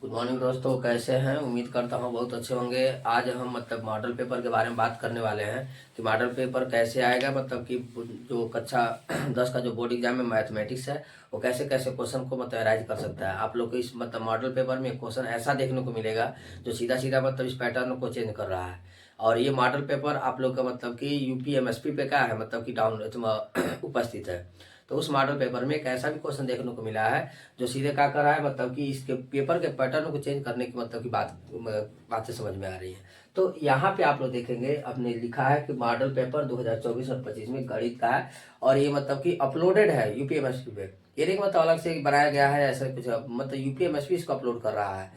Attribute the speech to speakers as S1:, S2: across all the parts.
S1: Good morning दोस्तों, कैसे हैं? उम्मीद करता हूँ बहुत अच्छे होंगे। आज हम मॉडल पेपर के बारे में बात करने वाले हैं कि मॉडल पेपर कैसे आएगा। कि जो कक्षा 10 का जो बोर्ड एग्जाम में मैथमेटिक्स है वो कैसे कैसे क्वेश्चन को राइज कर सकता है। आप लोग को इस मॉडल पेपर में क्वेश्चन ऐसा देखने को मिलेगा जो सीधा सीधा इस पैटर्न को चेंज कर रहा है। और ये मॉडल पेपर आप लोग का कि यूपीएमएसपी पे क्या है कि डाउन उपस्थित है। तो उस मॉडल पेपर में एक ऐसा भी क्वेश्चन देखने को मिला है जो सीधे क्या कर रहा है कि इसके पेपर के पैटर्न को चेंज करने की की बातें समझ में आ रही है। तो यहाँ पे आप लोग देखेंगे अपने लिखा है कि मॉडल पेपर 2024 और 25 में गणित का है और ये कि अपलोडेड है यूपीएमएसपी पे। ये नहीं अलग से बनाया गया है ऐसा कुछ, यूपीएमएसपी इसको अपलोड कर रहा है,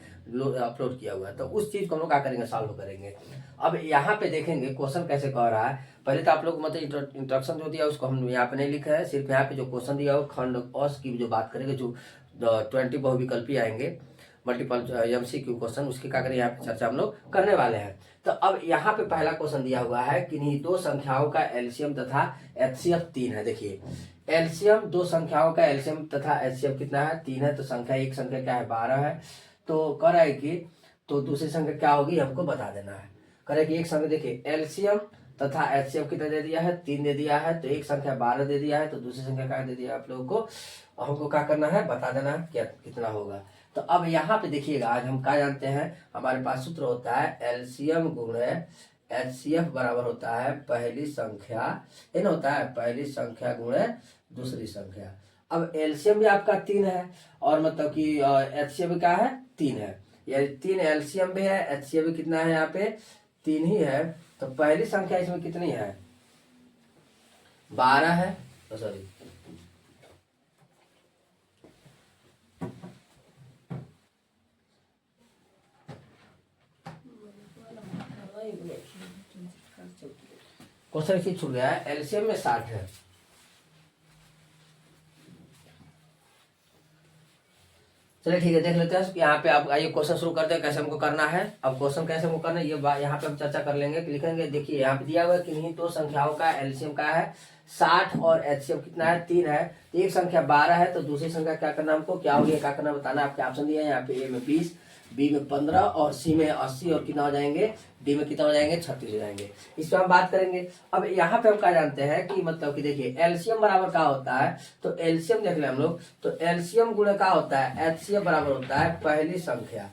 S1: अपलोड किया हुआ है। तो उस चीज को हम लोग क्या करेंगे, सॉल्व करेंगे। अब यहाँ पे देखेंगे क्वेश्चन कैसे कह रहा है। पहले तो आप लोग इंट्रोडक्शन जो दिया उसको हम यहाँ पे नहीं लिखा है, सिर्फ यहाँ पे जो क्वेश्चन दिया हो खंड औस की जो बात करेंगे, जो 20 बहुविकल्पी आएंगे मल्टीपल एमसीक्यू क्वेश्चन, उसकी क्या करें यहाँ पे चर्चा हम लोग करने वाले हैं। तो अब यहाँ पे पहला क्वेश्चन दिया हुआ है किन्हीं दो संख्याओं का एलसीएम तथा एचसीएफ 3 है। देखिए एलसीएम दो संख्याओं का एलसीएम तथा एचसीएफ कितना है, 3 है। तो संख्या एक संख्या क्या है, 12 है। तो कह रहा है कि तो दूसरी संख्या क्या होगी हमको बता देना है। कह रहा है कि एक संख्या देखिए एलसीएम तथा एचसीएफ कितना दे दिया है, 3 दे दिया है। तो एक संख्या 12 दे दिया है, तो दूसरी संख्या क्या दे दिया आप लोगों को, हमको क्या करना है, बता देना है क्या कितना होगा। तो अब यहाँ पे देखिएगा, आज हम क्या जानते हैं, हमारे पास सूत्र होता है एलसीएम गुणे एचसीएफ बराबर होता है पहली संख्या, ये ना होता है पहली संख्या गुणे दूसरी संख्या। अब एलसीएम भी आपका 3 है और कि एचसीएफ क्या है, 3 है। यानी 3 एलसीएम भी है, एचसीएफ भी कितना है, यहाँ पे 3 ही है। तो पहली संख्या इसमें कितनी है, 12 है। सॉरी क्वेश्चन की छूट गया है, एलसीएम में 60 है। चलिए ठीक है, देख लेते हैं यहाँ पे। आप आइए क्वेश्चन शुरू करते हैं कैसे हमको करना है। अब क्वेश्चन कैसे हमको करना है ये यहाँ पे हम चर्चा कर लेंगे। लिखेंगे, देखिए यहाँ पे दिया हुआ है कि नहीं दो संख्याओं का एलसीएम का है 60 और एचसीएफ कितना है, 3 है। तो एक संख्या 12 है, तो दूसरी संख्या क्या करना हमको, क्या होगी क्या करना बताना। आपके ऑप्शन दिए हैं यहाँ पे, ए में 20, बी में 15 और सी में 80 और कितना हो जाएंगे, डी में कितना हो जाएंगे, 36 हो जाएंगे। इस पर हम बात करेंगे। अब यहाँ पे हम क्या जानते हैं कि कि देखिए एलसीएम बराबर क्या होता है। तो एलसीएम देख ले हम लोग, तो एलसीएम गुणे क्या होता है, एचसीएफ बराबर होता है पहली संख्या,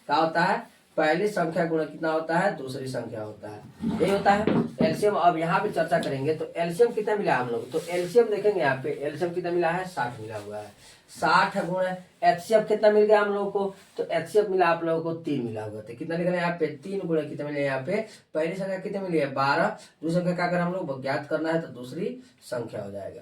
S1: क्या होता है, पहली संख्या गुणा कितना होता है, दूसरी संख्या होता है, यही होता है एलसीएम। अब यहाँ पे चर्चा करेंगे तो एलसीएम कितना मिला हम लोग, तो एलसीएम देखेंगे यहाँ पे एलसीएम कितना मिला है, 60 मिला हुआ है। 60 गुणा एचसीएफ कितना मिल गया हम लोगों को, तो एचसीएफ मिला आप लोगों को 3 मिला हुआ। तो कितना लिखना है यहाँ पे, 3 गुणा कितना मिले यहाँ पे, पहली संख्या कितनी मिली है, 12, दूसरी संख्या का अगर हम लोग ज्ञात करना है तो दूसरी संख्या हो जाएगा।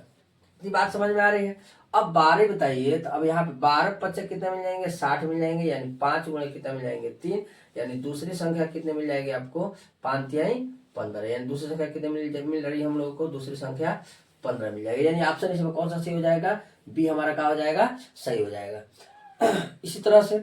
S1: इतनी बात समझ में आ रही है। अब 12 बताइए, तो अब यहाँ पे 12 25 कितने मिल जाएंगे, 60 मिल जाएंगे। यानी 5 गुणे कितना मिल जाएंगे, 3। यानी दूसरी संख्या कितने मिल जाएगी आपको, 5 तिहाई 15। यानी दूसरी संख्या कितने मिल रही है हम लोगों को, दूसरी संख्या 15 मिल जाएगी। यानी ऑप्शन इसमें कौन सा सही हो जाएगा, बी हमारा क्या हो जाएगा, सही हो जाएगा। इसी तरह से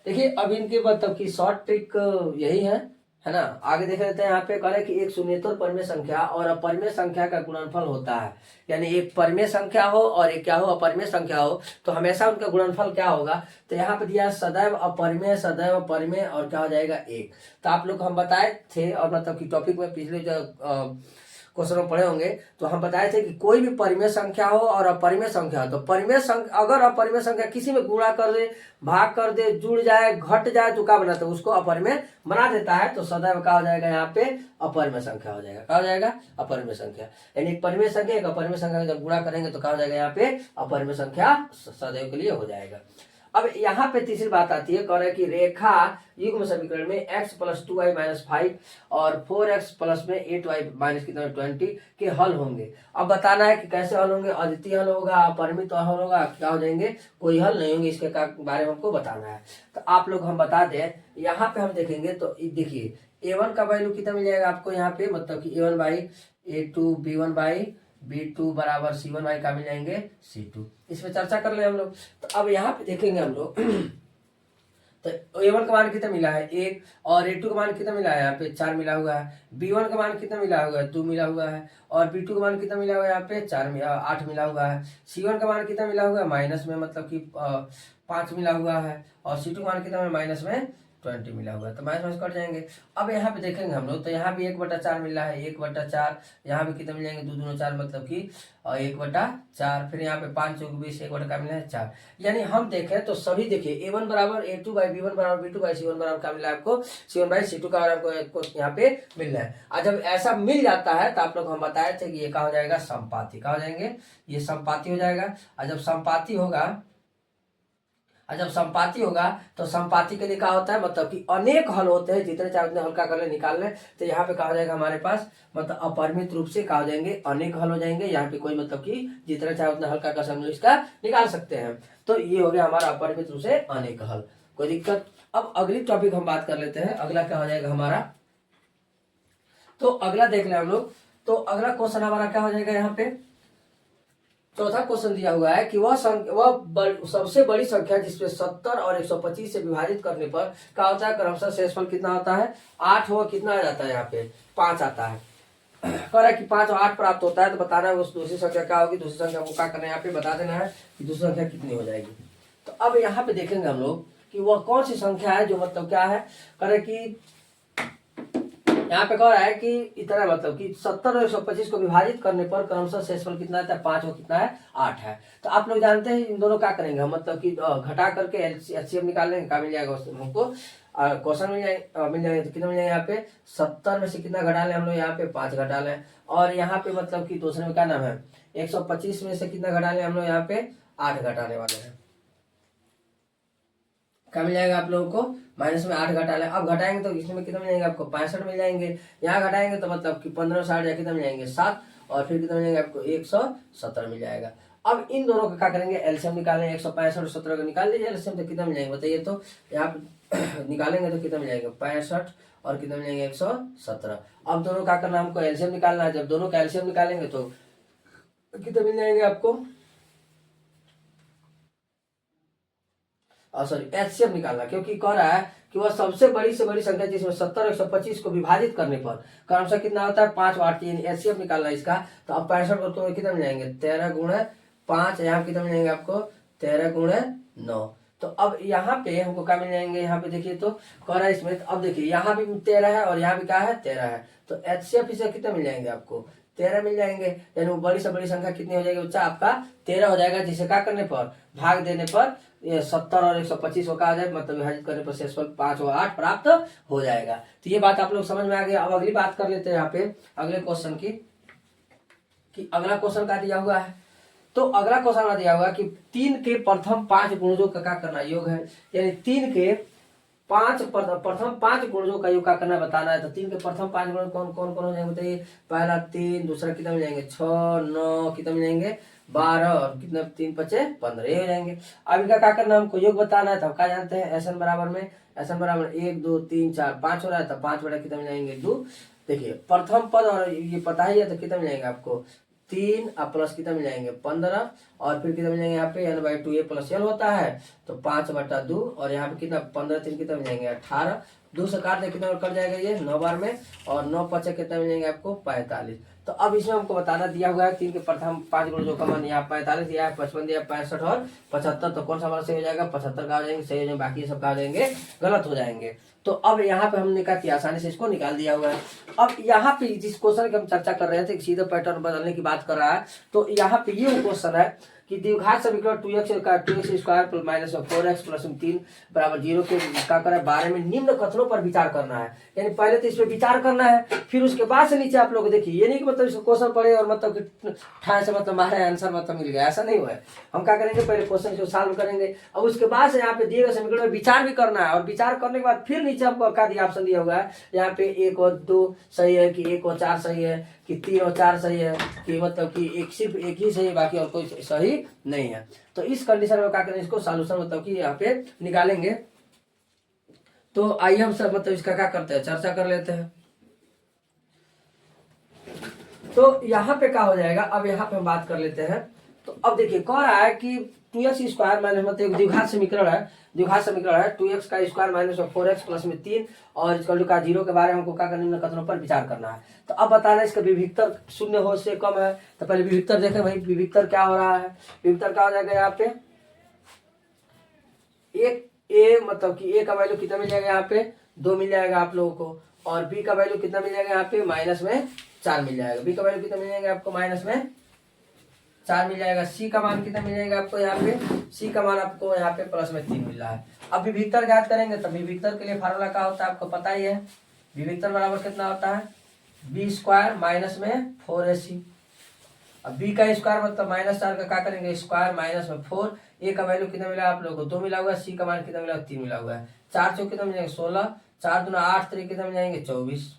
S1: देखिए अब इनके की शॉर्ट ट्रिक यही है ना। आगे देख लेते हैं। यहाँ पे कह रहे हैं कि एक शून्येतर परिमेय संख्या और अपरिमेय संख्या का गुणनफल होता है। यानी एक परिमेय संख्या हो और एक क्या हो, अपरिमेय संख्या हो, तो हमेशा उनका गुणनफल क्या होगा। तो यहाँ पे दिया सदैव अपरिमेय, सदैव परिमेय और क्या हो जाएगा 1। तो आप लोग हम बताए थे और कि टॉपिक में पिछले जो क्वेश्चन में पढ़े होंगे, तो हम बताए थे कि कोई भी परिमेय संख्या हो और अपरिमेय संख्या हो, तो परिमेय संख्या अगर अपरिमेय संख्या किसी में गुणा कर दे, भाग कर दे, जुड़ जाए, घट जाए, तो क्या बनाता है, उसको अपरिमेय बना देता है। तो सदैव क्या हो जाएगा यहाँ पे, अपरिमेय संख्या हो जाएगा। क्या हो जाएगा, अपरिमेय संख्या। यानी एक परिमेय संख्या एक अपरिमेय संख्या जब गुणा करेंगे तो क्या हो जाएगा यहाँ पे, अपरिमेय संख्या सदैव के लिए हो जाएगा। अब यहाँ पे तीसरी बात आती है, कह रहे हैं कि रेखा युग्म समीकरण में x + 2y - 5 और 4x + में 8y - कितना 20 के हल होंगे। अब बताना है कि कैसे हल होंगे, अद्वितीय हल होगा, अपरिमित हल होगा, क्या हो जाएंगे, कोई हल नहीं होंगे, इसके बारे में हमको बताना है। तो आप लोग हम बता दें, यहाँ पे हम देखेंगे तो देखिए a1 का वैल्यू कितना मिल जाएगा आपको यहाँ पे, कि a1/a2 b1/b2 बराबर c1 का मिल जाएंगे c2। इसमें चर्चा कर ले हम लोग। तो अब यहाँ पे देखेंगे हम लोग तो A1 का मान कितना मिला है 1, और A2 का मान कितना मिला है यहाँ पे 4 मिला हुआ है। B1 का मान कितना मिला हुआ है 2 मिला हुआ है, और B2 का मान कितना मिला हुआ है यहाँ पे 8 मिला हुआ है। C1 का मान कितना मिला हुआ है माइनस में, मतलब कि 5 मिला हुआ है, और C2 का मान कितना माइनस में 20 मिला हुआ है। तो माइनस माइनस कट जाएंगे। अब यहाँ पे देखेंगे हम लोग, तो यहाँ भी 1/4 मिल रहा है, 1/4। यहाँ पे कितने मिल जाएंगे 2 दूनी 4, मतलब कि 1/4। फिर यहाँ पे 5 चौक 20, 1 का मिला है 4। यानी हम देखें तो सभी देखिए A1 बराबर A2 बाई B1 बराबर B2 बाई C1 बराबर क्या मिला है आपको C1 बाई C2 का आपको यहाँ पे मिल रहा है। और जब ऐसा मिल जाता है तो आप लोग हम बताए थे कि ये क्या हो जाएगा समपाती, क्या हो जाएंगे ये समपाती हो जाएगा। और जब समपाती होगा, जब संपाती होगा तो संपाती के लिए क्या होता है, मतलब कि अनेक हल होते हैं, जितने चाहे उतने हल का कर ले निकाल ले। तो यहाँ पे कहा हो जाएगा हमारे पास, मतलब अपरिमित रूप से कहा हो जाएंगे अनेक हल हो जाएंगे। यहाँ पे कोई मतलब कि जितने चाहे उतने हल का कर सकते इसका निकाल सकते हैं। तो ये हो गया हमारा अपरिमित रूप से अनेक हल, कोई दिक्कत। अब अगली टॉपिक हम बात कर लेते हैं, अगला क्या हो जाएगा हमारा। तो अगला देख ले हम लोग, तो अगला क्वेश्चन हमारा क्या हो जाएगा यहाँ पे, चौथा क्वेश्चन दिया हुआ है कि वह सबसे बड़ी संख्या जिसमें 70 और 125 से विभाजित करने पर क्या होता है क्रमशः शेषफल कितना होता है 8 हुआ, कितना आ जाता है यहाँ पे 5 आता है। कह रहा है कि 5 और 8 प्राप्त होता है, तो बताना है उस दूसरी संख्या क्या होगी, दूसरी संख्या को क्या करना है यहाँ पे बता देना है कि दूसरी संख्या कितनी हो जाएगी। तो अब यहाँ पे देखेंगे हम लोग कि वह कौन सी संख्या है जो मतलब क्या है, कह रहे कि यहाँ पे कह रहा है कि इतना मतलब कि 70 और 125 को विभाजित करने पर क्रमशः शेषफल कितना आता है 5 और कितना है 8 है। तो आप लोग जानते हैं इन दोनों क्या करेंगे हम, मतलब कि घटा करके एलसीएम निकाल लेंगे, क्या मिल जाएगा हमको क्वेश्चन मिल जाएंगे। तो कितना मिल जाएगा यहाँ पे 70 में से कितना घटा लें हम लोग यहाँ पे 5 घटा लें, और यहाँ पे मतलब कि दूसरे में क्या नाम है 125 में से कितना घटा लें हम लोग यहाँ पे 8 घटाने वाले हैं। क्या मिल जाएगा आप लोगों को माइनस में 8 घटा लें। अब घटाएंगे तो इसमें कितना मिल जाएंगे आपको 65 मिल जाएंगे। यहाँ घटाएंगे तो मतलब कि 15 60 या कितना मिल जाएंगे 7, और फिर कितना मिल जाएगा आपको 170 मिल जाएगा। अब इन दोनों का क्या करेंगे एलसीएम निकालेंगे, 165 और 17 का निकाल लीजिए एलसीएम, तो कितना मिल जाएंगे बताइए। तो यहाँ पे निकालेंगे तो कितना मिल जाएगा 65 और कितना मिल जाएंगे 117। अब दोनों का करना हमको एलसीएम निकालना है, जब दोनों का एलसीएम निकालेंगे तो कितना मिल जाएंगे आपको, सॉरी एचसीएफ निकालना, क्योंकि कह रहा है कि वह सबसे बड़ी से बड़ी संख्या जिसमें 70 और 125 को विभाजित करने पर क्रमशः कितना होता है 5 और 8, यानी एचसीएफ निकालना इसका। तो अब 65 को तो कितना मिल जाएंगे 13 गुणे 5, यहाँ कितना मिल जाएंगे आपको 13 गुणे 9। तो अब यहाँ पे हमको क्या मिल जाएंगे, यहाँ पे देखिए तो कह रहा है इसमें, तो अब देखिए यहाँ भी 13 है और यहाँ भी क्या है 13 है, तो एचसीएफ इसे कितना मिल जाएंगे आपको 13 मिल जाएंगे। यानी वो बड़ी से बड़ी संख्या कितनी हो जाएगी बच्चा आपका 13 हो जाएगा, जिसे क्या करने पर भाग देने पर ये 70 और 125 को कहा जाए, मतलब विभाजित करने पर शेषफल 5 और 8 प्राप्त हो जाएगा। तो ये बात आप लोग समझ में आ गया। अब अगली बात कर लेते हैं यहाँ पे अगले क्वेश्चन की, कि अगला क्वेश्चन क्या दिया हुआ है। तो अगला क्वेश्चन दिया हुआ कि 3 के प्रथम 5 गुणजों का क्या करना योग है, यानी 3 के प्रथम 5 गुणजों का योग क्या करना बताना है। तो 3 के प्रथम 5 गुण कौन कौन कौन हो जाएंगे बताइए। पहला 3, दूसरा कितना मिल जाएंगे 6, 9 कितना मिल जाएंगे 12, और कितना 3 5 15 हो जाएंगे। अब इनका क्या करना हमको योग बताना है। तो हम क्या जानते हैं एस एन बराबर में, एस एन बराबर 1 2 3 4 5 हो रहा है, तो 5 बटा कितना मिल जाएंगे 2। देखिए प्रथम पद और ये पता ही है, तो कितना मिल जाएंगे आपको 3 प्लस कितना मिल जाएंगे 15, और फिर कितना मिल जाएंगे यहाँ पे n/2 a प्लस l होता है, तो 5/2, और यहाँ पे कितना 15 3 कितना मिल जाएंगे 18, 2 से काट दे कितना कट जाएगा ये 9 बार में, और 9 5 कितना मिल जाएंगे आपको 45। तो अब इसमें हमको बताना दिया हुआ है 3 के प्रथम 5 गुणजों का मान, यहाँ 45 दिया है, 55 दिया, 65 और 75। तो कौन सा हमारा सही हो जाएगा 75 का हो जाएंगे सही हो जाएंगे, बाकी सब का हो जाएंगे गलत हो जाएंगे। तो अब यहाँ पे हमने कहा कि आसानी से इसको निकाल दिया हुआ है। अब यहाँ पे जिस क्वेश्चन की हम चर्चा कर रहे थे सीधे पैटर्न बदलने की बात कर रहा है, तो यहाँ पे ये क्वेश्चन है कि द्विघात समीकरण 2x square minus 4x plus 3 बराबर 0 के क्या कर बारे में निम्न कथनों पर विचार करना है। यानी पहले तो इस पर विचार करना है, फिर उसके बाद से नीचे आप लोग देखिए, ये नहीं कि मतलब इसको क्वेश्चन पढ़े और मतलब कि ठाए से मतलब मारे आंसर मतलब मिल गया, ऐसा नहीं हुआ है। हम क्या करेंगे पहले क्वेश्चन को सॉल्व करेंगे, और उसके बाद से यहाँ पे दिए गए समीकरण में विचार भी करना है, और विचार करने के बाद फिर नीचे आपको क्या दिया ऑप्शन दिया हुआ है यहाँ पे 1 और 2 सही है, कि 1 और 4 सही है, कि 3 और 4 सही है, कि मतलब कि सिर्फ एक ही सही है बाकी और कोई सही नहीं है। तो इस कंडीशन में क्या करें इसको सॉल्यूशन मतलब कि यहाँ पे निकालेंगे। तो आइए हम सब मतलब इसका क्या करते हैं चर्चा कर लेते हैं। तो यहाँ पे क्या हो जाएगा, अब यहाँ पे हम बात कर लेते हैं तो अब देखिए कह रहा है कि 2x स्क्वायर माइनस मतलब एक द्विघात समीकरण है, द्विघात समीकरण है 2x का स्क्वायर माइनस 4x प्लस में 3 और इक्वल का 0 के बारे में हमको क्या करना, निम्न कथनों पर विचार करना है। तो अब बताना इसका विविक्तर शून्य हो से कम है। तो पहले विविक्तर देखें भाई, विविक्तर क्या हो रहा है, विविक्तर क्या हो जाएगा यहाँ पे, एक ए मतलब कि ए का वैल्यू कितना मिल जाएगा यहाँ पे 2 मिल जाएगा आप लोगों को, और बी का वैल्यू कितना मिल जाएगा यहाँ पे माइनस में 4 मिल जाएगा, बी का वैल्यू कितना मिल जाएगा आपको माइनस में 4 मिल जाएगा, सी का मान कितना मिल जाएगा आपको यहाँ पे, सी का मान आपको यहाँ पे प्लस में 3 मिल रहा है। अब विविक्तर ज्ञात करेंगे तो विविक्तर के लिए फार्मूला क्या होता है आपको पता ही है, विविक्तर बराबर कितना होता है बी स्क्वायर माइनस में 4ac। अब बी का स्क्वायर मतलब माइनस 4 का क्या करेंगे स्क्वायर माइनस में 4, ए का वैल्यू कितना मिला आप लोगों को 2 मिला हुआ है, सी का मान कितना मिला 3 मिला हुआ है, 4 चौक कितना मिल जाएंगे 16, 4 दूना 8 3 कितना मिल जाएंगे 24।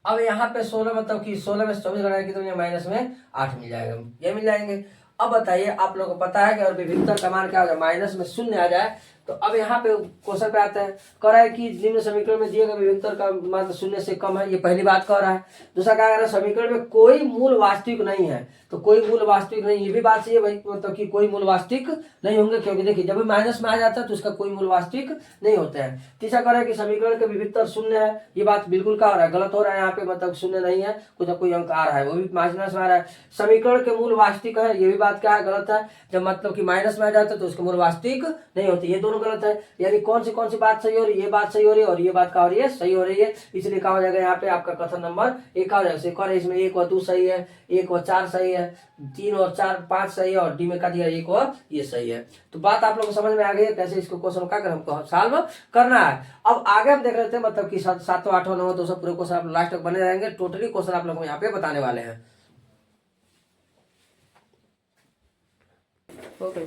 S1: अब यहाँ पे 16 मतलब कि 16 में 24 घटाएंगे कितना मिल जाएगा माइनस में 8 मिल जाएगा, ये मिल जाएंगे। अब बताइए आप लोगों को पता है कि और विविक्तर का मान क्या हो जाए माइनस में 0 आ जाए। तो अब यहाँ पे क्वेश्चन पे आता है, कह रहा है कि निम्न समीकरण में दिए गए विविक्तर का मान 0 से कम है, ये पहली बात कह रहा है। दूसरा क्या कह रहा है समीकरण में कोई मूल वास्तविक नहीं है, तो कोई मूल वास्तविक नहीं, ये भी बात सही है भाई, मतलब कि कोई मूल वास्तविक नहीं होंगे, क्योंकि देखिए जब भी माइनस में आ जाता है तो उसका कोई मूल वास्तविक नहीं होता है। तीसरा कह रहा है कि समीकरण के विविक्तर 0 है, ये बात बिल्कुल क्या हो रहा है गलत हो रहा है, यहाँ पे मतलब 0 नहीं है, कुछ ना कोई अंक आ रहा है वो भी माइनस में आ रहा है। समीकरण के मूल वास्तविक है, ये भी बात क्या है गलत है, जब मतलब कि माइनस में आ जाता है तो उसके मूल वास्तविक नहीं होते, ये दोनों गलत है। यानी कौन सी बात सही हो रही है, ये बात सही हो रही है और ये बात क्या हो रही है सही हो रही है, इसलिए क्या हो जाएगा यहाँ पे आपका कथन नंबर 1 हो जाएगा। इसमें 1 और 2 सही है, 1 और 4 सही है, 3 और 4 5 सही है, और डी में का दिया 1 और ये सही है। तो बात आप लोगों को समझ में आ गई है कैसे इसको क्वेश्चन क्या कर हमको सॉल्व करना है। अब आगे हम देख रहे थे मतलब कि 7, 8, 9 तो सब पूरे क्वेश्चन आप लास्ट तक बने रहेंगे, टोटली क्वेश्चन आप लोगों को यहाँ पे बताने वाले हैं। ओके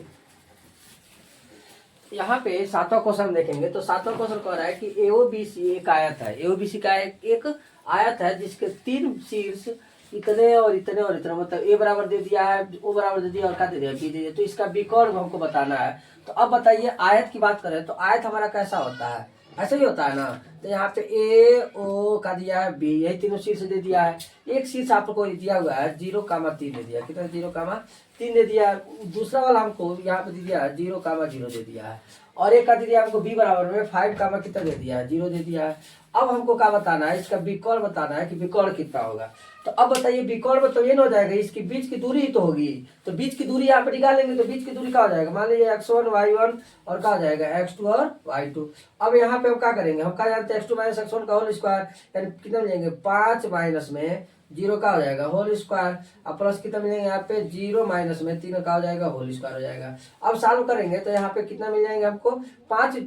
S1: यहाँ पे 7वां क्वेश्चन देखेंगे। तो 7वां क्वेश्चन कह रहा है कि एओबीसी एक आयत है, एओबीसी का एक आयत है जिसके 3 शीर्ष इतने और इतने और इतने, मतलब ए बराबर दे दिया है, ओ बराबर दे दिया और क्या दे दिया बी दे दिया, तो इसका विकर्ण हमको बताना है। तो अब बताइए आयत की बात करें तो आयत हमारा कैसा होता है, ऐसा ही होता है ना। तो यहाँ पे ए ओ का दिया है बी, यही तीनों शीर्ष दे दिया है, एक शीर्ष आपको दिया हुआ है 0,3 दे दिया, कितना 0,3 दे दिया है। दूसरा वाला हमको यहाँ पे दे दिया है 0,0 दे दिया है, और एक का दे दिया हमको बी बराबर में 5 कितना दे दिया है 0 दे दिया है। अब हमको क्या बताना है, इसका विकर्ण बताना है कि विकर्ण कितना होगा। तो अब बताइए विकर्ण मतलब ये ना हो जाएगा इसकी बीच की दूरी ही तो होगी, तो बीच की दूरी यहाँ पे निकालेंगे तो बीच की दूरी क्या हो जाएगा, मान लीजिए x1 y1 और क्या हो जाएगा x2 और y2। अब यहाँ पे हम क्या करेंगे, हम क्या जानते हैं x2 माइनस x1 का होल स्क्वायर, यानी कितना मिलेंगे 5 माइनस में 0 का हो जाएगा होल स्क्वायर, अब प्लस कितना मिलेंगे यहाँ पे 0 माइनस में 3 का हो जाएगा होल स्क्वायर हो जाएगा। अब सॉल्व करेंगे तो यहाँ पे कितना मिल जाएंगे आपको 5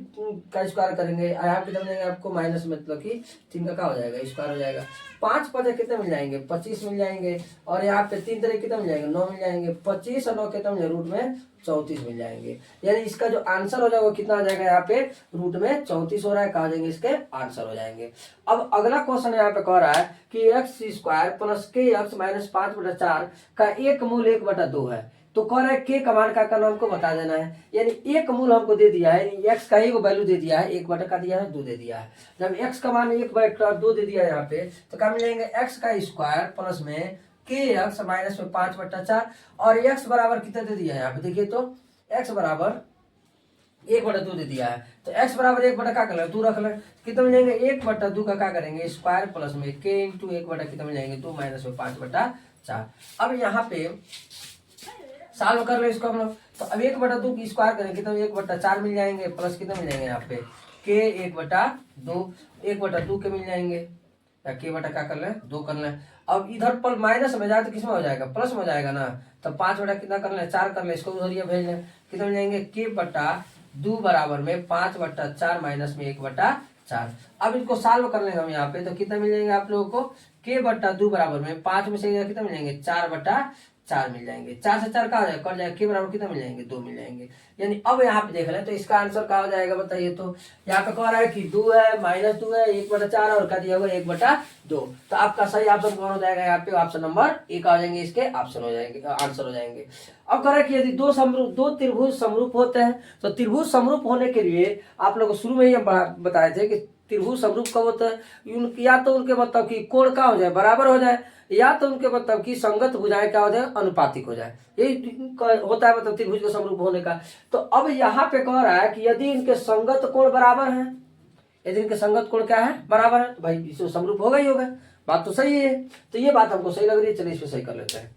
S1: का स्क्वायर करेंगे, यहाँ पे कितना मिलेंगे आपको माइनस मतलब कि 3 का हो जाएगा स्क्वायर हो जाएगा। 5 5 कितने मिल जाएंगे 25 मिल जाएंगे, और यहाँ पे 3 तरह कितना मिल जाएंगे 9 मिल जाएंगे, 25 और 9 कितना मिल जाएगा रूट में 34 मिल जाएंगे। यानी इसका जो आंसर हो जाएगा वो कितना आ जाएगा यहाँ पे रूट में 34 हो रहा है, कहा जाएंगे इसके आंसर हो जाएंगे। अब अगला क्वेश्चन यहाँ पे कह रहा है कि एक्स स्क्वायर प्लस के एक्स माइनस 5/4 का एक मूल 1/2 है। तो कह रहा है के का मान का करना हमको बता देना है, यानी एक मूल हमको दे दिया है, एक्स का ही वैल्यू दे दिया है, 1 का दिया है 2 दे दिया है। जब एक्स का मान 1/2 दे दिया है यहाँ पे तो क्या मिल जाएंगे एक्स का स्क्वायर प्लस में के एक्स माइनस में 5/4, और एक्स बराबर कितना दे दिया है यहाँ पे देखिए तो एक्स बराबर 1/2 दे दिया है। तो x बराबर 1 क्या कर ले 2 रख ले, कितना मिल जाएंगे 1/2 का क्या करेंगे स्क्वायर प्लस में k इंटू 1 कितना मिल जाएंगे 2 माइनस में 5/4। अब यहाँ पे सॉल्व कर लो इसको हम लोग, तो अब 1/2 की स्क्वायर करेंगे कितना 1/4 मिल जाएंगे, प्लस कितना मिल जाएंगे यहाँ पे k 1/2 1/2 के मिल जाएंगे, या k बटा क्या कर ले 2 कर ले। अब इधर पर माइनस में जाए तो किसमें हो जाएगा प्लस में हो जाएगा ना, तो 5 बटा कितना कर ले 4 कर ले, इसको उधर भेज ले कितना मिल जाएंगे k/2 बराबर में 5/4 माइनस में 1/4। अब इनको सॉल्व कर लेंगे हम यहाँ पे, तो कितना मिल जाएंगे आप लोगों को k/2 बराबर में 5 में से कितना मिल जाएंगे 4/4 मिल जाएंगे, 4 से 4 का हो जाएगा कट जाएगा, k बराबर कितना मिल जाएंगे 2 मिल जाएंगे। यानी अब यहाँ पे देख लें तो इसका आंसर क्या हो जाएगा बताइए। तो यहाँ पे कह रहा है कि 2 है -2 है 1/4 और क्या दिया हुआ 1/2, तो आपका सही ऑप्शन कौन हो जाएगा यहाँ पे ऑप्शन नंबर 1 आ जाएंगे, इसके ऑप्शन हो जाएंगे आंसर हो जाएंगे। अब कह रहा है कि यदि दो त्रिभुज समरूप होते हैं तो त्रिभुज समरूप होने के लिए आप लोग शुरू में ही हम बताए थे कि त्रिभुज समरूप कब होता है? या तो उनके मतलब कि कोण का हो जाए बराबर हो जाए, या तो उनके मतलब कि संगत भुजाएं क्या हो जाए, अनुपातिक हो जाए। यही होता है मतलब त्रिभुज के समरूप होने का। तो अब यहाँ पे कह रहा है कि यदि इनके संगत कोण बराबर है, यदि इनके संगत कोण क्या है, बराबर है, तो भाई इसमें समरूप होगा ही होगा। बात तो सही है। तो ये बात हमको सही लग रही है, चलिए इसको सही कर लेते हैं।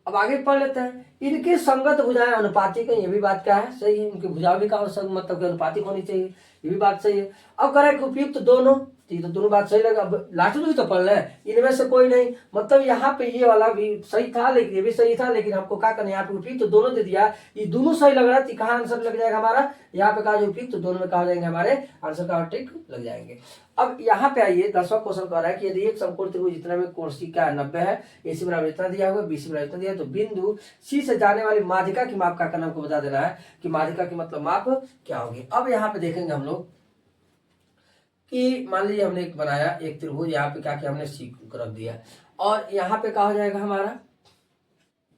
S1: अब आगे पढ़ लेते हैं। इनकी संगत भुजाएं अनुपातिक है, ये भी बात क्या है, सही है। इनकी भुजा भी का मतलब कि अनुपातिक होनी चाहिए, ये भी बात सही है। अब कह रहा है कि उपयुक्त दोनों, तो ये तो दोनों बात सही लगा। अब लास्ट में भी तो पढ़ रहे हैं, इनमें से कोई नहीं, मतलब यहाँ पे ये वाला भी सही था, लेकिन ये भी सही था, लेकिन हमको क्या करना है, यहाँ पे उपयुक्त तो दोनों दे दिया, ये दोनों सही लग रहा है, कहाँ आंसर लग जाएगा हमारा, यहाँ पे कहा उपयुक्त तो दोनों में कहा जाएंगे हमारे आंसर का टिक लग जाएंगे। अब यहाँ पे आइए 10वां क्वेश्चन कह रहा है कि यदि एक समकोण त्रिभुज जितना में कोण सी का 90 है, AC बराबर इतना दिया हुआ, BC बराबर इतना दिया है, तो बिंदु C से जाने वाली माध्यिका की माप का करना हमको बता देना है कि माध्यिका की मतलब माप क्या होगी। अब यहाँ पे देखेंगे हम लोग कि मान लीजिए हमने एक बनाया एक त्रिभुज, यहाँ पे क्या किया हमने C को रख दिया, और यहाँ पे क्या हो जाएगा हमारा